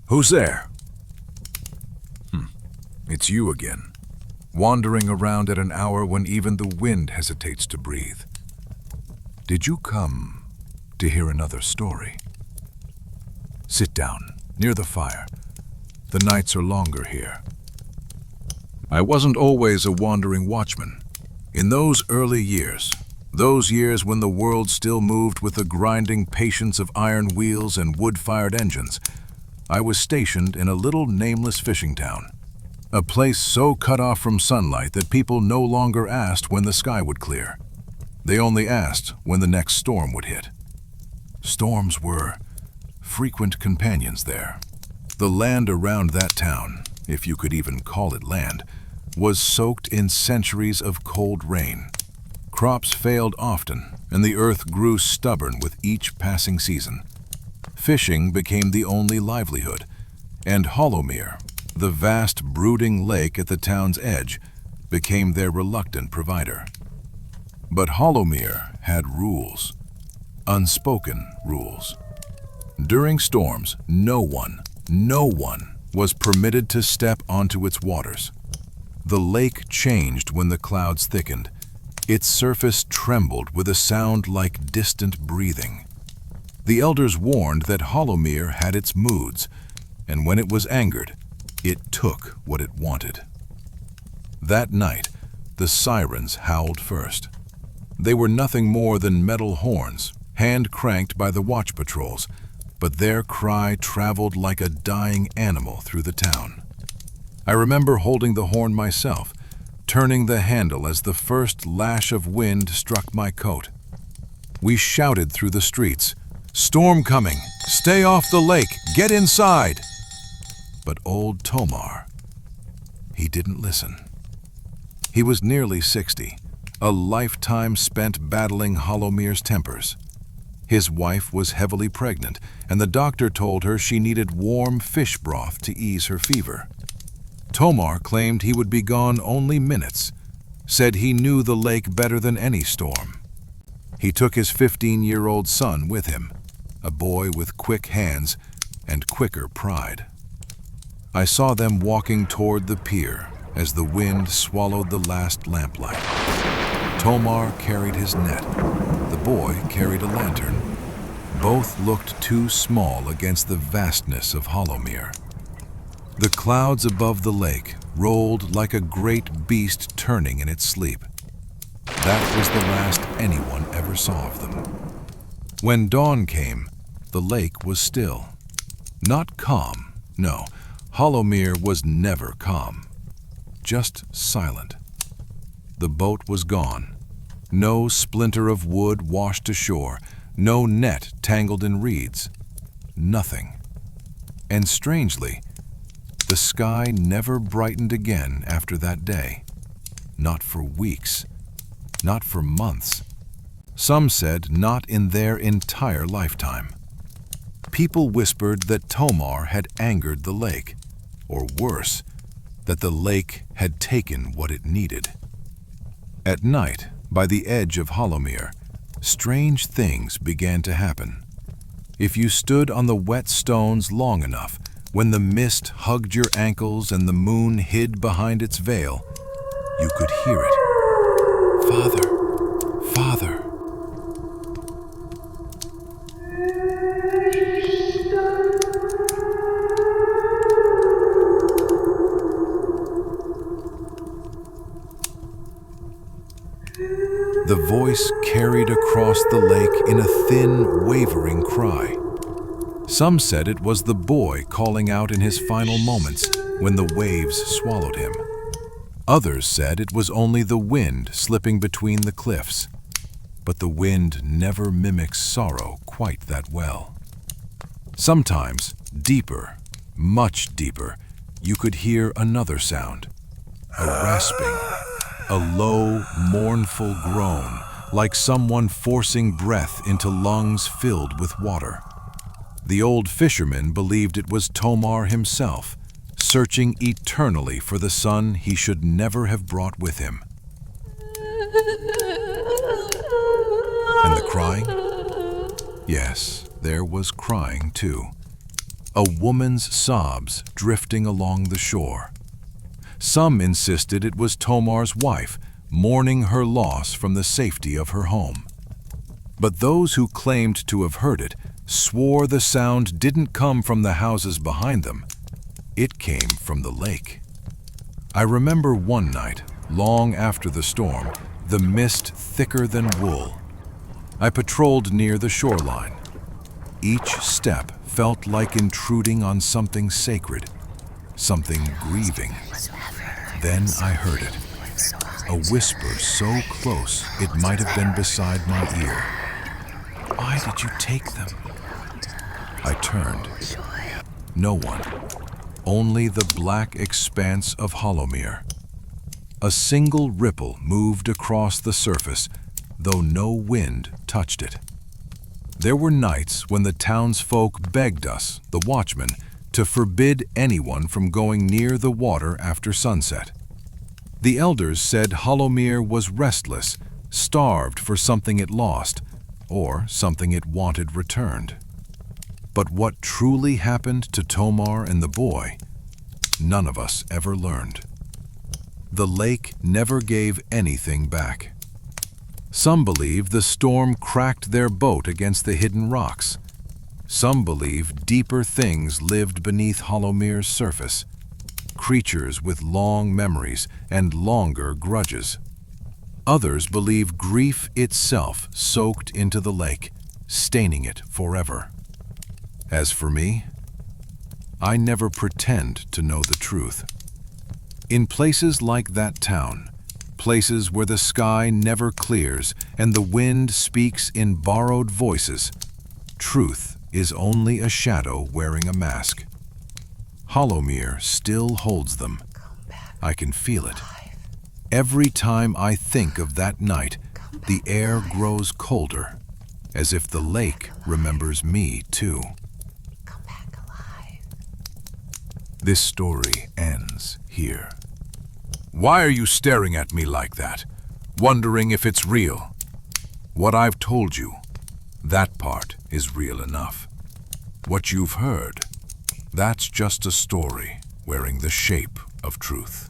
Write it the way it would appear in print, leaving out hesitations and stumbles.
Who's there? It's you again, wandering around at an hour when even the wind hesitates to breathe. Did you come to hear another story? Sit down, near the fire. The nights are longer here. I wasn't always a wandering watchman. In those early years, those years when the world still moved with the grinding patience of iron wheels and wood-fired engines, I was stationed in a little nameless fishing town. A place so cut off from sunlight that people no longer asked when the sky would clear. They only asked when the next storm would hit. Storms were frequent companions there. The land around that town, if you could even call it land, was soaked in centuries of cold rain. Crops failed often, and the earth grew stubborn with each passing season. Fishing became the only livelihood, and Hollowmere, the vast brooding lake at the town's edge, became their reluctant provider. But Hollowmere had rules, unspoken rules. During storms, no one was permitted to step onto its waters. The lake changed when the clouds thickened. Its surface trembled with a sound like distant breathing. The elders warned that Hollowmere had its moods, and when it was angered, it took what it wanted. That night, the sirens howled first. They were nothing more than metal horns, hand-cranked by the watch patrols, but their cry traveled like a dying animal through the town. I remember holding the horn myself, turning the handle as the first lash of wind struck my coat. We shouted through the streets, "Storm coming! Stay off the lake! Get inside!" But old Tomar, he didn't listen. He was nearly 60, a lifetime spent battling Hollowmere's tempers. His wife was heavily pregnant, and the doctor told her she needed warm fish broth to ease her fever. Tomar claimed he would be gone only minutes, said he knew the lake better than any storm. He took his 15-year-old son with him, a boy with quick hands and quicker pride. I saw them walking toward the pier as the wind swallowed the last lamplight. Tomar carried his net. The boy carried a lantern. Both looked too small against the vastness of Hollowmere. The clouds above the lake rolled like a great beast turning in its sleep. That was the last anyone ever saw of them. When dawn came, the lake was still. Not calm, no. Hollowmere was never calm, just silent. The boat was gone. No splinter of wood washed ashore, no net tangled in reeds, nothing. And strangely, the sky never brightened again after that day. Not for weeks, not for months. Some said not in their entire lifetime. People whispered that Tomar had angered the lake, or worse, that the lake had taken what it needed. At night, by the edge of Hollowmere, strange things began to happen. If you stood on the wet stones long enough, when the mist hugged your ankles and the moon hid behind its veil, you could hear it. "Father, Father." The voice carried across the lake in a thin, wavering cry. Some said it was the boy calling out in his final moments when the waves swallowed him. Others said it was only the wind slipping between the cliffs. But the wind never mimics sorrow quite that well. Sometimes, deeper, much deeper, you could hear another sound. A rasping, a low, mournful groan, like someone forcing breath into lungs filled with water. The old fisherman believed it was Tomar himself, searching eternally for the son he should never have brought with him. And the crying? Yes, there was crying too. a woman's sobs drifting along the shore. Some insisted it was Tomar's wife, mourning her loss from the safety of her home. But those who claimed to have heard it swore the sound didn't come from the houses behind them. It came from the lake. I remember one night, long after the storm, the mist thicker than wool. I patrolled near the shoreline. Each step felt like intruding on something sacred, something grieving. Then I heard it, a whisper so close it might have been beside my ear. "Why did you take them?" I turned. No one. Only the black expanse of Hollowmere. A single ripple moved across the surface, though no wind touched it. There were nights when the townsfolk begged us, the Watchman, to forbid anyone from going near the water after sunset. The elders said Hollowmere was restless, starved for something it lost, or something it wanted returned. But what truly happened to Tomar and the boy, none of us ever learned. The lake never gave anything back. Some believe the storm cracked their boat against the hidden rocks. Some believe deeper things lived beneath Hollowmere's surface, creatures with long memories and longer grudges. Others believe grief itself soaked into the lake, staining it forever. As for me, I never pretend to know the truth. In places like that town, places where the sky never clears and the wind speaks in borrowed voices, truth is only a shadow wearing a mask. Hollowmere still holds them. I can feel it. Every time I think of that night, the air grows colder, as if the lake remembers me too. This story ends here. Why are you staring at me like that, wondering if it's real? What I've told you, that part is real enough. What you've heard, that's just a story wearing the shape of truth.